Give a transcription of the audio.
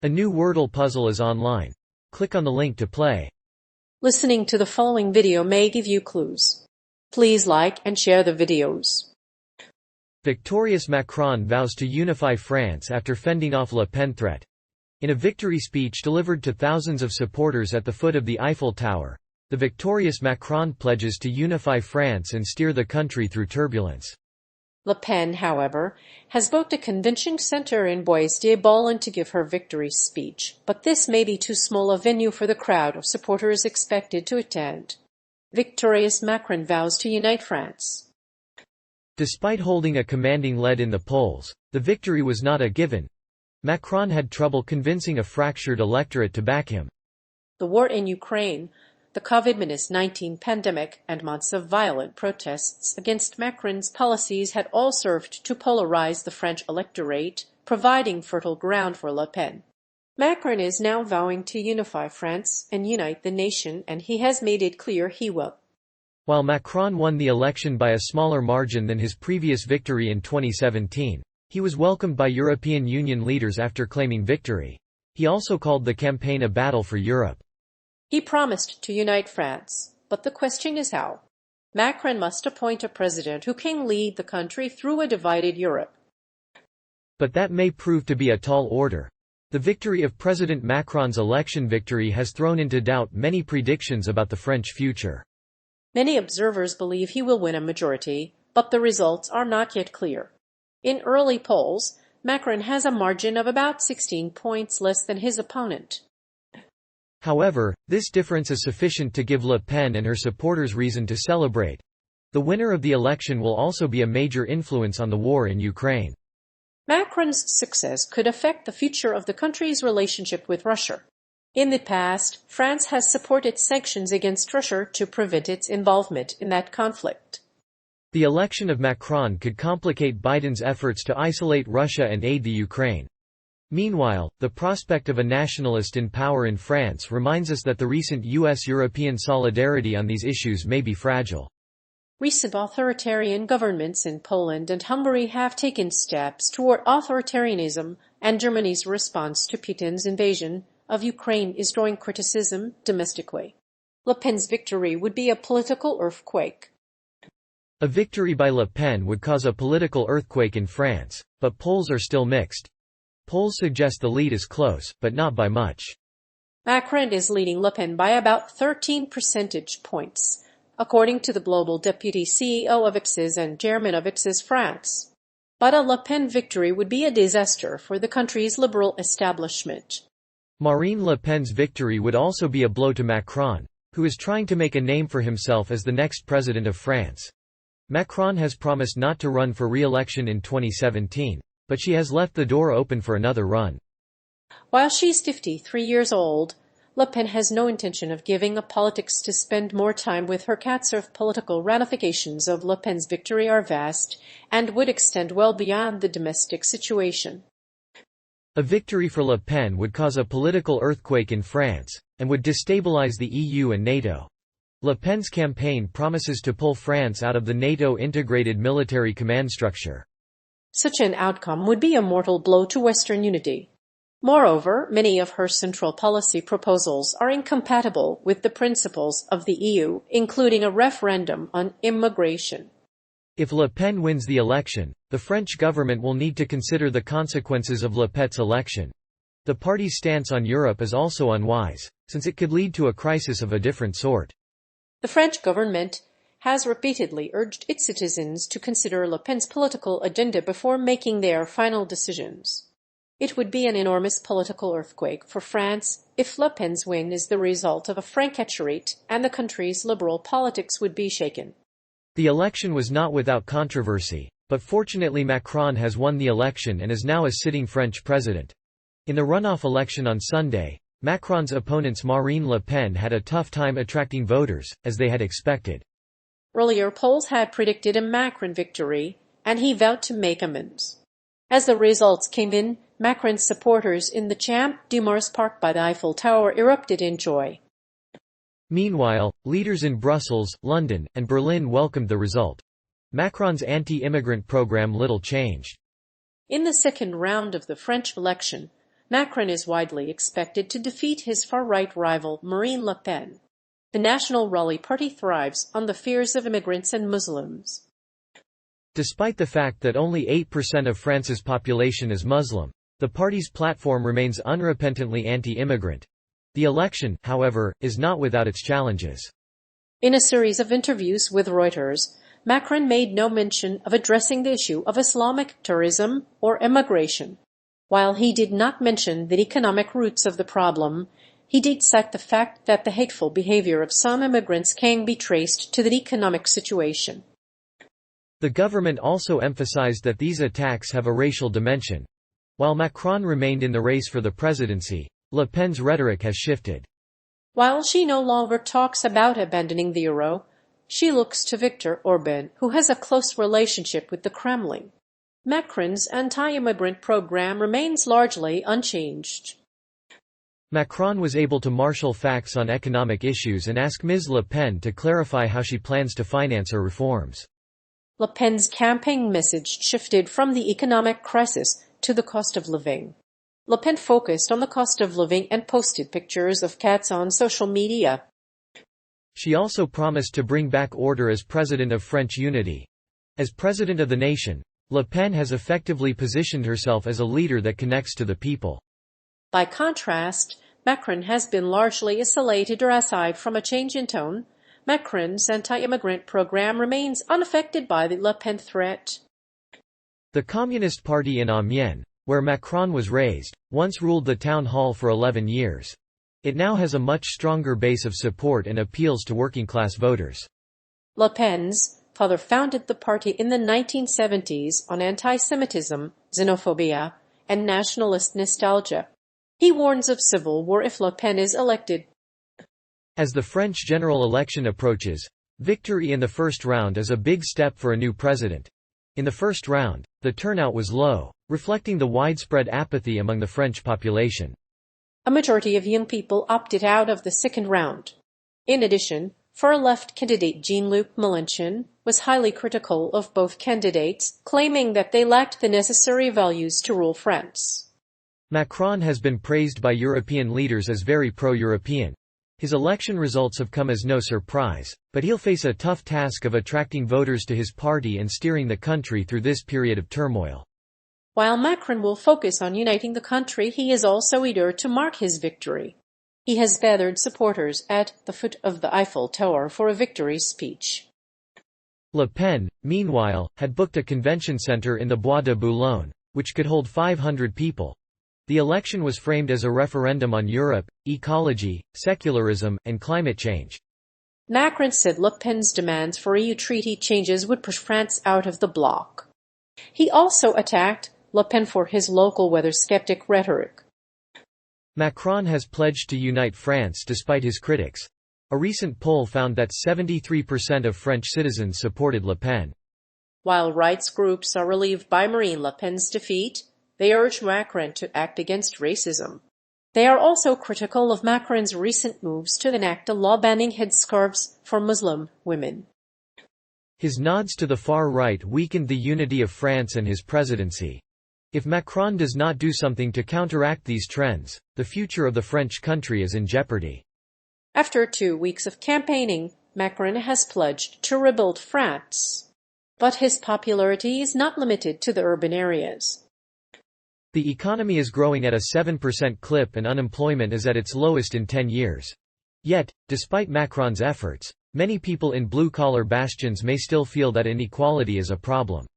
A new Wordle puzzle is online. Click on the link to play. Listening to the following video may give you clues. Please like and share the videos. Victorious Macron vows to unify France after fending off Le Pen threat. In a victory speech delivered to thousands of supporters at the foot of the Eiffel Tower, the victorious Macron pledges to unify France and steer the country through turbulence. Le Pen, however, has booked a convention center in Bois-de-Boulogne to give her victory speech, but this may be too small a venue for the crowd of supporters expected to attend. Victorious Macron vows to unite France. Despite holding a commanding lead in the polls, the victory was not a given. Macron had trouble convincing a fractured electorate to back him. The war in Ukraine, the COVID-19 pandemic, and months of violent protests against Macron's policies had all served to polarize the French electorate, providing fertile ground for Le Pen. Macron is now vowing to unify France and unite the nation, and he has made it clear he will. While Macron won the election by a smaller margin than his previous victory in 2017, he was welcomed by European Union leaders after claiming victory. He also called the campaign a battle for Europe. He promised to unite France, but the question is how. Macron must appoint a president who can lead the country through a divided Europe. But that may prove to be a tall order. The victory of President Macron's election victory has thrown into doubt many predictions about the French future. Many observers believe he will win a majority, but the results are not yet clear. In early polls, Macron has a margin of about 16 points less than his opponent. However, this difference is sufficient to give Le Pen and her supporters reason to celebrate. The winner of the election will also be a major influence on the war in Ukraine. Macron's success could affect the future of the country's relationship with Russia. In the past, France has supported sanctions against Russia to prevent its involvement in that conflict. The election of Macron could complicate Biden's efforts to isolate Russia and aid the Ukraine. Meanwhile, the prospect of a nationalist in power in France reminds us that the recent U.S.-European solidarity on these issues may be fragile. Recent authoritarian governments in Poland and Hungary have taken steps toward authoritarianism, and Germany's response to Putin's invasion of Ukraine is drawing criticism domestically. Le Pen's victory would be a political earthquake. A victory by Le Pen would cause a political earthquake in France, but polls are still mixed. Polls suggest the lead is close, but not by much. Macron is leading Le Pen by about 13 percentage points, according to the global deputy CEO of Axis and chairman of Axis France. But a Le Pen victory would be a disaster for the country's liberal establishment. Marine Le Pen's victory would also be a blow to Macron, who is trying to make a name for himself as the next president of France. Macron has promised not to run for re-election in 2017. But she has left the door open for another run. While she's 53 years old, Le Pen has no intention of giving up politics to spend more time with her cats. Political ramifications of Le Pen's victory are vast and would extend well beyond the domestic situation. A victory for Le Pen would cause a political earthquake in France, and would destabilize the EU and NATO. Le Pen's campaign promises to pull France out of the NATO integrated military command structure. Such an outcome would be a mortal blow to Western unity. Moreover, many of her central policy proposals are incompatible with the principles of the EU, including a referendum on immigration. If Le Pen wins the election, the French government will need to consider the consequences of Le Pen's election. The party's stance on Europe is also unwise, since it could lead to a crisis of a different sort. The French government has repeatedly urged its citizens to consider Le Pen's political agenda before making their final decisions. It would be an enormous political earthquake for France if Le Pen's win is the result of a francachorate, and the country's liberal politics would be shaken. The election was not without controversy, but fortunately Macron has won the election and is now a sitting French president. In the runoff election on Sunday, Macron's opponents Marine Le Pen had a tough time attracting voters, as they had expected. Earlier polls had predicted a Macron victory, and he vowed to make amends. As the results came in, Macron's supporters in the Champ de Mars Park by the Eiffel Tower erupted in joy. Meanwhile, leaders in Brussels, London, and Berlin welcomed the result. Macron's anti-immigrant program little changed. In the second round of the French election, Macron is widely expected to defeat his far-right rival Marine Le Pen. The National Rally Party thrives on the fears of immigrants and Muslims. Despite the fact that only 8% of France's population is Muslim, the party's platform remains unrepentantly anti-immigrant. The election, however, is not without its challenges. In a series of interviews with Reuters, Macron made no mention of addressing the issue of Islamic tourism or immigration. While he did not mention the economic roots of the problem, he did cite the fact that the hateful behavior of some immigrants can be traced to the economic situation. The government also emphasized that these attacks have a racial dimension. While Macron remained in the race for the presidency, Le Pen's rhetoric has shifted. While she no longer talks about abandoning the euro, she looks to Viktor Orban, who has a close relationship with the Kremlin. Macron's anti-immigrant program remains largely unchanged. Macron was able to marshal facts on economic issues and ask Ms. Le Pen to clarify how she plans to finance her reforms. Le Pen's campaign message shifted from the economic crisis to the cost of living. Le Pen focused on the cost of living and posted pictures of cats on social media. She also promised to bring back order as president of French unity. As president of the nation, Le Pen has effectively positioned herself as a leader that connects to the people. By contrast, Macron has been largely isolated or aside from a change in tone. Macron's anti-immigrant program remains unaffected by the Le Pen threat. The Communist Party in Amiens, where Macron was raised, once ruled the town hall for 11 years. It now has a much stronger base of support and appeals to working-class voters. Le Pen's father founded the party in the 1970s on anti-Semitism, xenophobia, and nationalist nostalgia. He warns of civil war if Le Pen is elected. As the French general election approaches, victory in the first round is a big step for a new president. In the first round, the turnout was low, reflecting the widespread apathy among the French population. A majority of young people opted out of the second round. In addition, far-left candidate Jean-Luc Mélenchon was highly critical of both candidates, claiming that they lacked the necessary values to rule France. Macron has been praised by European leaders as very pro-European. His election results have come as no surprise, but he'll face a tough task of attracting voters to his party and steering the country through this period of turmoil. While Macron will focus on uniting the country, he is also eager to mark his victory. He has gathered supporters at the foot of the Eiffel Tower for a victory speech. Le Pen, meanwhile, had booked a convention center in the Bois de Boulogne, which could hold 500 people. The election was framed as a referendum on Europe, ecology, secularism, and climate change. Macron said Le Pen's demands for EU treaty changes would push France out of the bloc. He also attacked Le Pen for his local weather-skeptic rhetoric. Macron has pledged to unite France despite his critics. A recent poll found that 73% of French citizens supported Le Pen. While rights groups are relieved by Marine Le Pen's defeat, they urge Macron to act against racism. They are also critical of Macron's recent moves to enact a law banning headscarves for Muslim women. His nods to the far right weakened the unity of France and his presidency. If Macron does not do something to counteract these trends, the future of the French country is in jeopardy. After 2 weeks of campaigning, Macron has pledged to rebuild France. But his popularity is not limited to the urban areas. The economy is growing at a 7% clip and unemployment is at its lowest in 10 years. Yet, despite Macron's efforts, many people in blue-collar bastions may still feel that inequality is a problem.